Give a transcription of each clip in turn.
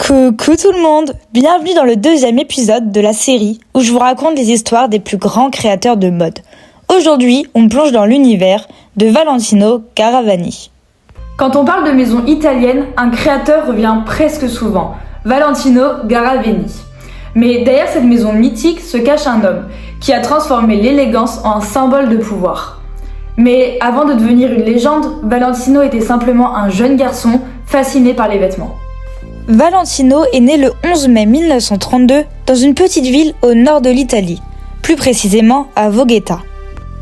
Coucou tout le monde, bienvenue dans le 2e épisode de la série où je vous raconte les histoires des plus grands créateurs de mode. Aujourd'hui, on plonge dans l'univers de Valentino Garavani. Quand on parle de maison italienne, un créateur revient presque souvent, Valentino Garavani. Mais derrière cette maison mythique se cache un homme qui a transformé l'élégance en un symbole de pouvoir. Mais avant de devenir une légende, Valentino était simplement un jeune garçon fasciné par les vêtements. Valentino est né le 11 mai 1932 dans une petite ville au nord de l'Italie, plus précisément à Vogheta.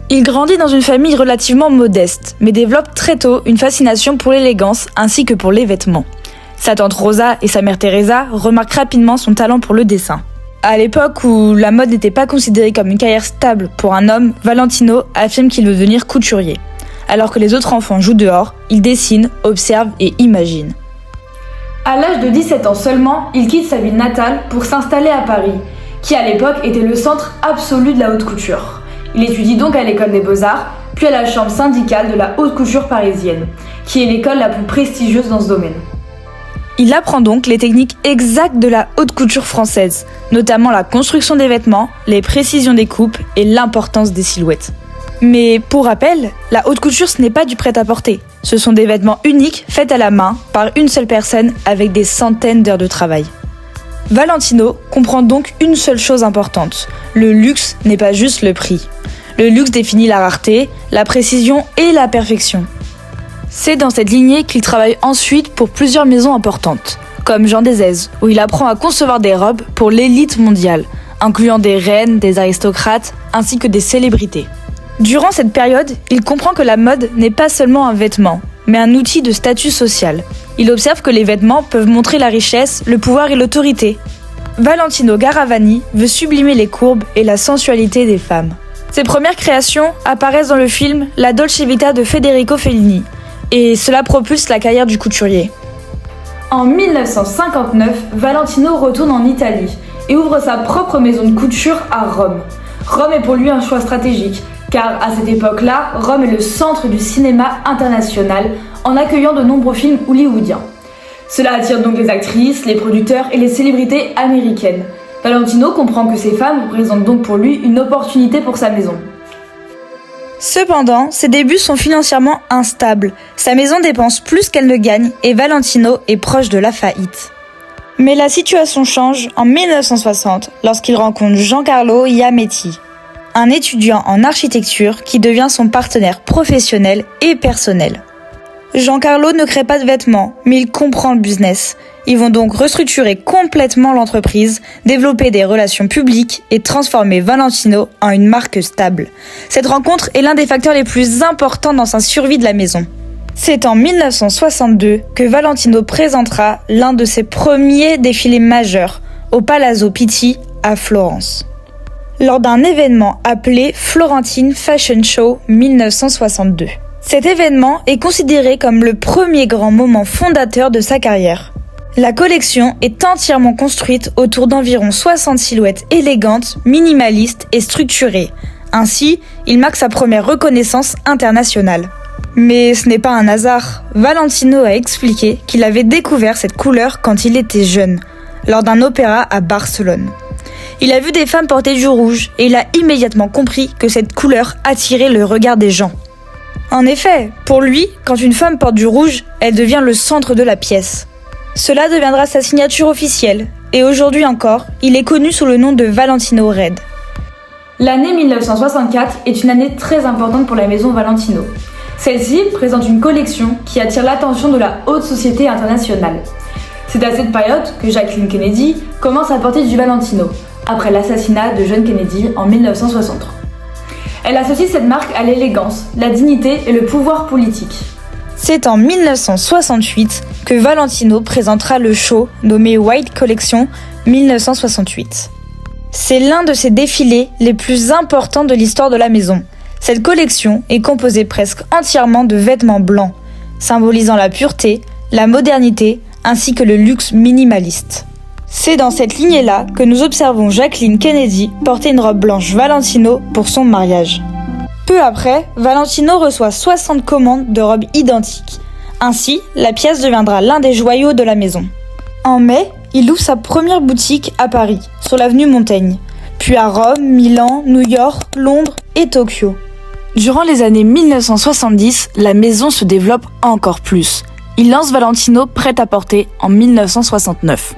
Il grandit dans une famille relativement modeste, mais développe très tôt une fascination pour l'élégance ainsi que pour les vêtements. Sa tante Rosa et sa mère Teresa remarquent rapidement son talent pour le dessin. À l'époque où la mode n'était pas considérée comme une carrière stable pour un homme, Valentino affirme qu'il veut devenir couturier. Alors que les autres enfants jouent dehors, il dessine, observe et imagine. À l'âge de 17 ans seulement, il quitte sa ville natale pour s'installer à Paris, qui à l'époque était le centre absolu de la haute couture. Il étudie donc à l'école des Beaux-Arts, puis à la chambre syndicale de la haute couture parisienne, qui est l'école la plus prestigieuse dans ce domaine. Il apprend donc les techniques exactes de la haute couture française, notamment la construction des vêtements, les précisions des coupes et l'importance des silhouettes. Mais pour rappel, la haute couture ce n'est pas du prêt-à-porter. Ce sont des vêtements uniques faits à la main par une seule personne avec des centaines d'heures de travail. Valentino comprend donc une seule chose importante. Le luxe n'est pas juste le prix. Le luxe définit la rareté, la précision et la perfection. C'est dans cette lignée qu'il travaille ensuite pour plusieurs maisons importantes, comme Jean Desèzes, où il apprend à concevoir des robes pour l'élite mondiale, incluant des reines, des aristocrates, ainsi que des célébrités. Durant cette période, il comprend que la mode n'est pas seulement un vêtement, mais un outil de statut social. Il observe que les vêtements peuvent montrer la richesse, le pouvoir et l'autorité. Valentino Garavani veut sublimer les courbes et la sensualité des femmes. Ses premières créations apparaissent dans le film La Dolce Vita de Federico Fellini, et cela propulse la carrière du couturier. En 1959, Valentino retourne en Italie et ouvre sa propre maison de couture à Rome. Rome est pour lui un choix stratégique, car à cette époque-là, Rome est le centre du cinéma international en accueillant de nombreux films hollywoodiens. Cela attire donc les actrices, les producteurs et les célébrités américaines. Valentino comprend que ces femmes représentent donc pour lui une opportunité pour sa maison. Cependant, ses débuts sont financièrement instables. Sa maison dépense plus qu'elle ne gagne et Valentino est proche de la faillite. Mais la situation change en 1960 lorsqu'il rencontre Giancarlo Iametti, un étudiant en architecture qui devient son partenaire professionnel et personnel. Giancarlo ne crée pas de vêtements, mais il comprend le business. Ils vont donc restructurer complètement l'entreprise, développer des relations publiques et transformer Valentino en une marque stable. Cette rencontre est l'un des facteurs les plus importants dans sa survie de la maison. C'est en 1962 que Valentino présentera l'un de ses premiers défilés majeurs au Palazzo Pitti à Florence, lors d'un événement appelé Florentine Fashion Show 1962. Cet événement est considéré comme le premier grand moment fondateur de sa carrière. La collection est entièrement construite autour d'environ 60 silhouettes élégantes, minimalistes et structurées. Ainsi, il marque sa première reconnaissance internationale. Mais ce n'est pas un hasard. Valentino a expliqué qu'il avait découvert cette couleur quand il était jeune, lors d'un opéra à Barcelone. Il a vu des femmes porter du rouge et il a immédiatement compris que cette couleur attirait le regard des gens. En effet, pour lui, quand une femme porte du rouge, elle devient le centre de la pièce. Cela deviendra sa signature officielle, et aujourd'hui encore, il est connu sous le nom de Valentino Red. L'année 1964 est une année très importante pour la maison Valentino. Celle-ci présente une collection qui attire l'attention de la haute société internationale. C'est à cette période que Jacqueline Kennedy commence à porter du Valentino, après l'assassinat de John Kennedy en 1963. Elle associe cette marque à l'élégance, la dignité et le pouvoir politique. C'est en 1968 que Valentino présentera le show nommé White Collection 1968. C'est l'un de ses défilés les plus importants de l'histoire de la maison. Cette collection est composée presque entièrement de vêtements blancs, symbolisant la pureté, la modernité ainsi que le luxe minimaliste. C'est dans cette lignée-là que nous observons Jacqueline Kennedy porter une robe blanche Valentino pour son mariage. Peu après, Valentino reçoit 60 commandes de robes identiques. Ainsi, la pièce deviendra l'un des joyaux de la maison. En mai, Il ouvre sa première boutique à Paris, sur l'avenue Montaigne, puis à Rome, Milan, New York, Londres et Tokyo. Durant les années 1970, la maison se développe encore plus. Il lance Valentino Prêt-à-Porter en 1969,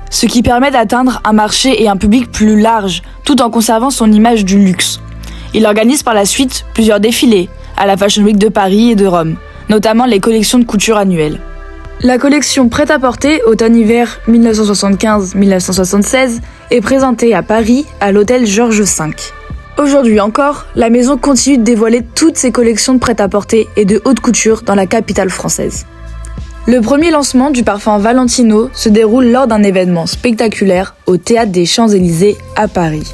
ce qui permet d'atteindre un marché et un public plus large, tout en conservant son image du luxe. Il organise par la suite plusieurs défilés, à la Fashion Week de Paris et de Rome, notamment les collections de couture annuelles. La collection Prêt-à-Porter automne-hiver 1975-1976 est présentée à Paris à l'hôtel Georges V. Aujourd'hui encore, la maison continue de dévoiler toutes ses collections de prêt-à-porter et de haute couture dans la capitale française. Le premier lancement du parfum Valentino se déroule lors d'un événement spectaculaire au Théâtre des Champs-Élysées à Paris.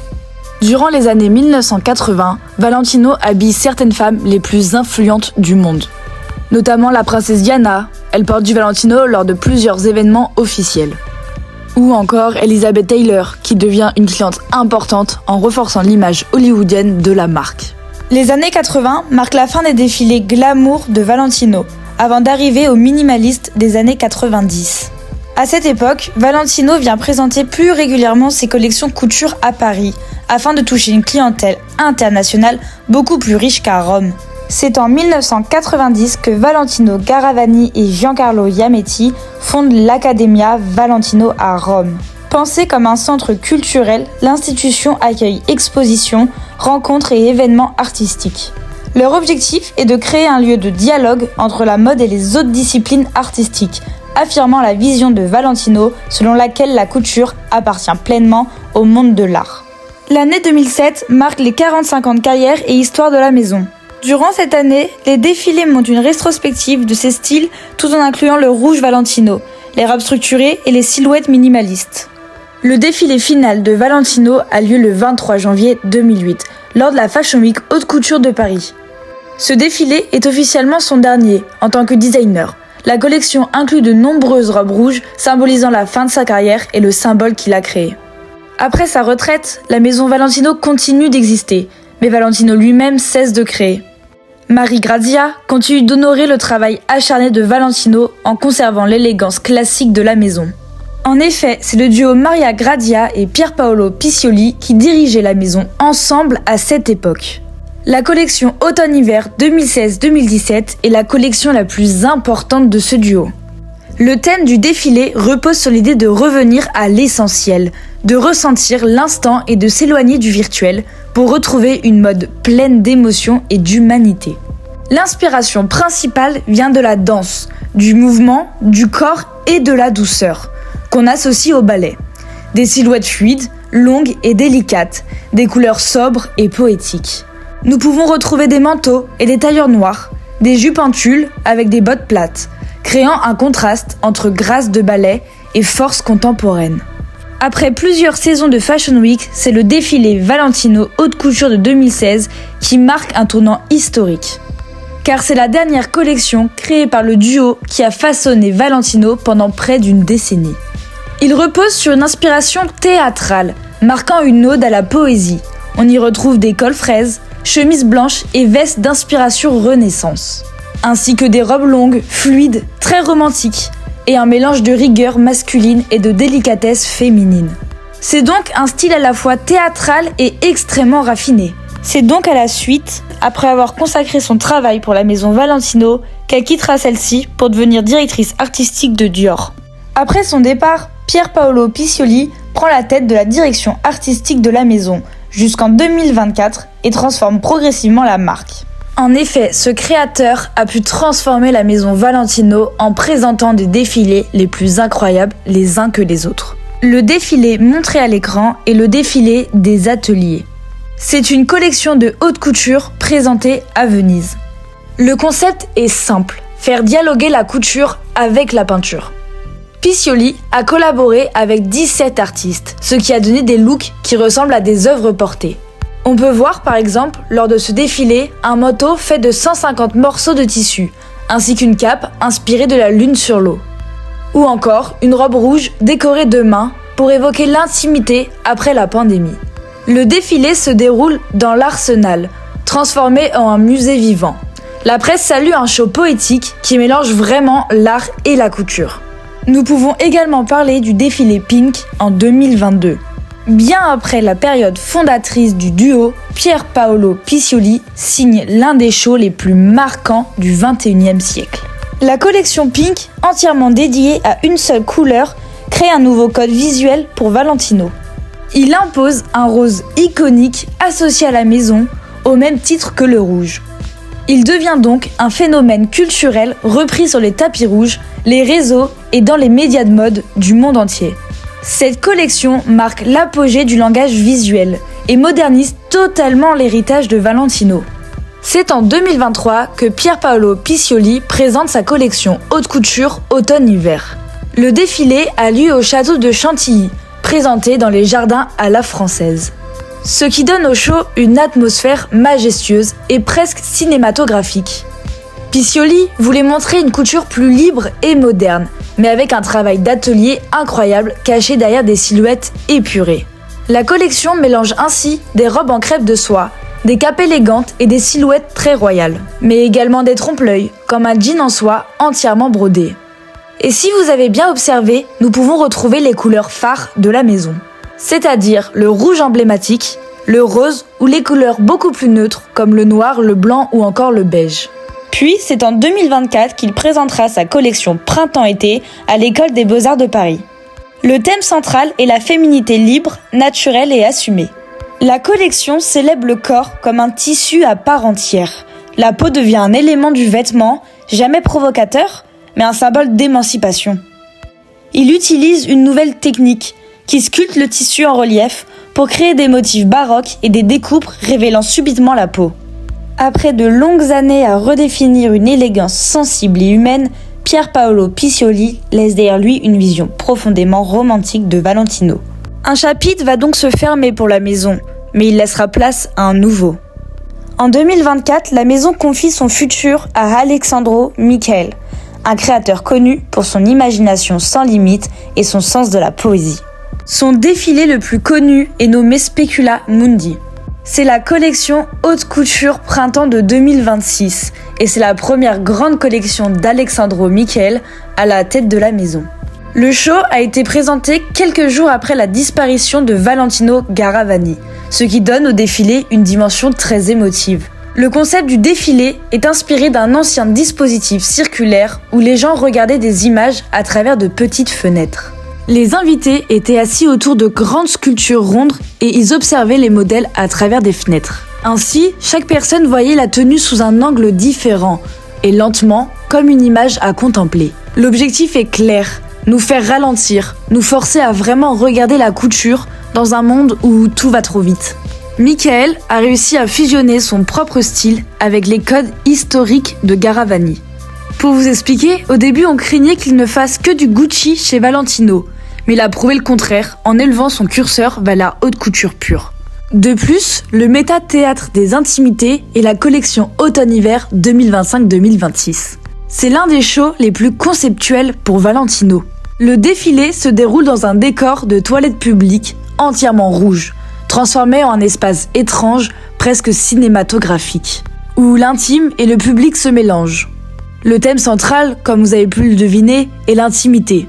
Durant les années 1980, Valentino habille certaines femmes les plus influentes du monde. Notamment la princesse Diana, elle porte du Valentino lors de plusieurs événements officiels. Ou encore Elizabeth Taylor, qui devient une cliente importante en renforçant l'image hollywoodienne de la marque. Les années 80 marquent la fin des défilés glamour de Valentino, avant d'arriver au minimaliste des années 90. À cette époque, Valentino vient présenter plus régulièrement ses collections couture à Paris, afin de toucher une clientèle internationale beaucoup plus riche qu'à Rome. C'est en 1990 que Valentino Garavani et Giancarlo Iametti fondent l'Accademia Valentino à Rome. Pensée comme un centre culturel, l'institution accueille expositions, rencontres et événements artistiques. Leur objectif est de créer un lieu de dialogue entre la mode et les autres disciplines artistiques, affirmant la vision de Valentino selon laquelle la couture appartient pleinement au monde de l'art. L'année 2007 marque les 45 ans de carrière et histoire de la maison. Durant cette année, les défilés montent une rétrospective de ces styles tout en incluant le rouge Valentino, les robes structurées et les silhouettes minimalistes. Le défilé final de Valentino a lieu le 23 janvier 2008, lors de la Fashion Week Haute Couture de Paris. Ce défilé est officiellement son dernier en tant que designer. La collection inclut de nombreuses robes rouges symbolisant la fin de sa carrière et le symbole qu'il a créé. Après sa retraite, la maison Valentino continue d'exister, mais Valentino lui-même cesse de créer. Marie Grazia continue d'honorer le travail acharné de Valentino en conservant l'élégance classique de la maison. En effet, c'est le duo Maria Grazia et Pierpaolo Piccioli qui dirigeaient la maison ensemble à cette époque. La collection automne-hiver 2016-2017 est la collection la plus importante de ce duo. Le thème du défilé repose sur l'idée de revenir à l'essentiel, de ressentir l'instant et de s'éloigner du virtuel pour retrouver une mode pleine d'émotion et d'humanité. L'inspiration principale vient de la danse, du mouvement, du corps et de la douceur, qu'on associe au ballet. Des silhouettes fluides, longues et délicates, des couleurs sobres et poétiques. Nous pouvons retrouver des manteaux et des tailleurs noirs, des jupes en tulle avec des bottes plates, créant un contraste entre grâce de ballet et force contemporaine. Après plusieurs saisons de Fashion Week, c'est le défilé Valentino Haute Couture de 2016 qui marque un tournant historique. Car c'est la dernière collection créée par le duo qui a façonné Valentino pendant près d'une décennie. Il repose sur une inspiration théâtrale, marquant une ode à la poésie. On y retrouve des cols fraises, chemises blanches et vestes d'inspiration Renaissance, ainsi que des robes longues, fluides, très romantiques, et un mélange de rigueur masculine et de délicatesse féminine. C'est donc un style à la fois théâtral et extrêmement raffiné. C'est donc à la suite, après avoir consacré son travail pour la maison Valentino, qu'elle quittera celle-ci pour devenir directrice artistique de Dior. Après son départ, Pierpaolo Piccioli prend la tête de la direction artistique de la maison jusqu'en 2024 et transforme progressivement la marque. En effet, ce créateur a pu transformer la maison Valentino en présentant des défilés les plus incroyables les uns que les autres. Le défilé montré à l'écran est le défilé des ateliers. C'est une collection de haute couture présentée à Venise. Le concept est simple, faire dialoguer la couture avec la peinture. Piccioli a collaboré avec 17 artistes, ce qui a donné des looks qui ressemblent à des œuvres portées. On peut voir par exemple, lors de ce défilé, un manteau fait de 150 morceaux de tissu, ainsi qu'une cape inspirée de la lune sur l'eau. Ou encore une robe rouge décorée de mains pour évoquer l'intimité après la pandémie. Le défilé se déroule dans l'Arsenal, transformé en un musée vivant. La presse salue un show poétique qui mélange vraiment l'art et la couture. Nous pouvons également parler du défilé Pink en 2022. Bien après la période fondatrice du duo, Pier Paolo Piccioli signe l'un des shows les plus marquants du XXIe siècle. La collection Pink, entièrement dédiée à une seule couleur, crée un nouveau code visuel pour Valentino. Il impose un rose iconique associé à la maison, au même titre que le rouge. Il devient donc un phénomène culturel repris sur les tapis rouges, les réseaux et dans les médias de mode du monde entier. Cette collection marque l'apogée du langage visuel et modernise totalement l'héritage de Valentino. C'est en 2023 que Pier Paolo Piccioli présente sa collection haute couture automne-hiver. Le défilé a lieu au château de Chantilly, présenté dans les jardins à la française. Ce qui donne au show une atmosphère majestueuse et presque cinématographique. Piccioli voulait montrer une couture plus libre et moderne, mais avec un travail d'atelier incroyable caché derrière des silhouettes épurées. La collection mélange ainsi des robes en crêpe de soie, des capes élégantes et des silhouettes très royales, mais également des trompe-l'œil, comme un jean en soie entièrement brodé. Et si vous avez bien observé, nous pouvons retrouver les couleurs phares de la maison, c'est-à-dire le rouge emblématique, le rose ou les couleurs beaucoup plus neutres comme le noir, le blanc ou encore le beige. Puis, c'est en 2024 qu'il présentera sa collection Printemps-été à l'École des Beaux-Arts de Paris. Le thème central est la féminité libre, naturelle et assumée. La collection célèbre le corps comme un tissu à part entière. La peau devient un élément du vêtement, jamais provocateur, mais un symbole d'émancipation. Il utilise une nouvelle technique qui sculpte le tissu en relief pour créer des motifs baroques et des découpes révélant subitement la peau. Après de longues années à redéfinir une élégance sensible et humaine, Pier Paolo Piccioli laisse derrière lui une vision profondément romantique de Valentino. Un chapitre va donc se fermer pour la maison, mais il laissera place à un nouveau. En 2024, la maison confie son futur à Alessandro Michele, un créateur connu pour son imagination sans limite et son sens de la poésie. Son défilé le plus connu est nommé Specula Mundi. C'est la collection haute couture printemps de 2026 et c'est la première grande collection d'Alessandro Michele à la tête de la maison. Le show a été présenté quelques jours après la disparition de Valentino Garavani, ce qui donne au défilé une dimension très émotive. Le concept du défilé est inspiré d'un ancien dispositif circulaire où les gens regardaient des images à travers de petites fenêtres. Les invités étaient assis autour de grandes sculptures rondes et ils observaient les modèles à travers des fenêtres. Ainsi, chaque personne voyait la tenue sous un angle différent et lentement, comme une image à contempler. L'objectif est clair, nous faire ralentir, nous forcer à vraiment regarder la couture dans un monde où tout va trop vite. Michele a réussi à fusionner son propre style avec les codes historiques de Garavani. Pour vous expliquer, au début on craignait qu'il ne fasse que du Gucci chez Valentino, mais il a prouvé le contraire en élevant son curseur vers la haute couture pure. De plus, le méta-théâtre des intimités est la collection automne-hiver 2025-2026. C'est l'un des shows les plus conceptuels pour Valentino. Le défilé se déroule dans un décor de toilette publique entièrement rouge, transformé en un espace étrange, presque cinématographique, où l'intime et le public se mélangent. Le thème central, comme vous avez pu le deviner, est l'intimité.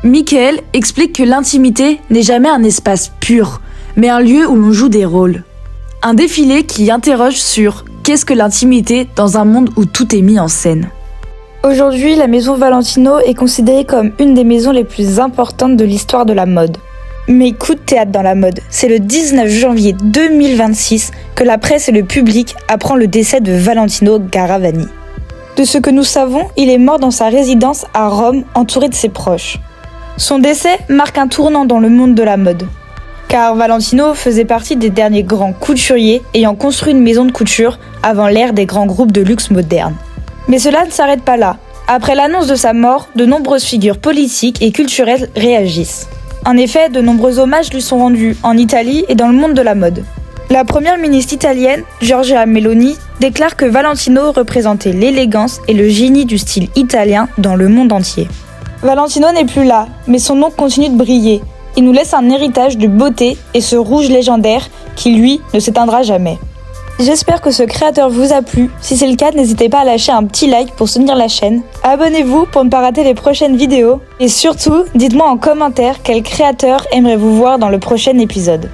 Michele explique que l'intimité n'est jamais un espace pur, mais un lieu où l'on joue des rôles. Un défilé qui interroge sur qu'est-ce que l'intimité dans un monde où tout est mis en scène. Aujourd'hui, la maison Valentino est considérée comme une des maisons les plus importantes de l'histoire de la mode. Mais coup de théâtre dans la mode, c'est le 19 janvier 2026 que la presse et le public apprend le décès de Valentino Garavani. De ce que nous savons, il est mort dans sa résidence à Rome, entouré de ses proches. Son décès marque un tournant dans le monde de la mode, car Valentino faisait partie des derniers grands couturiers ayant construit une maison de couture avant l'ère des grands groupes de luxe modernes. Mais cela ne s'arrête pas là. Après l'annonce de sa mort, de nombreuses figures politiques et culturelles réagissent. En effet, de nombreux hommages lui sont rendus en Italie et dans le monde de la mode. La première ministre italienne, Giorgia Meloni, déclare que Valentino représentait l'élégance et le génie du style italien dans le monde entier. Valentino n'est plus là, mais son nom continue de briller. Il nous laisse un héritage de beauté et ce rouge légendaire qui, lui, ne s'éteindra jamais. J'espère que ce créateur vous a plu. Si c'est le cas, n'hésitez pas à lâcher un petit like pour soutenir la chaîne. Abonnez-vous pour ne pas rater les prochaines vidéos. Et surtout, dites-moi en commentaire quel créateur aimerez-vous voir dans le prochain épisode.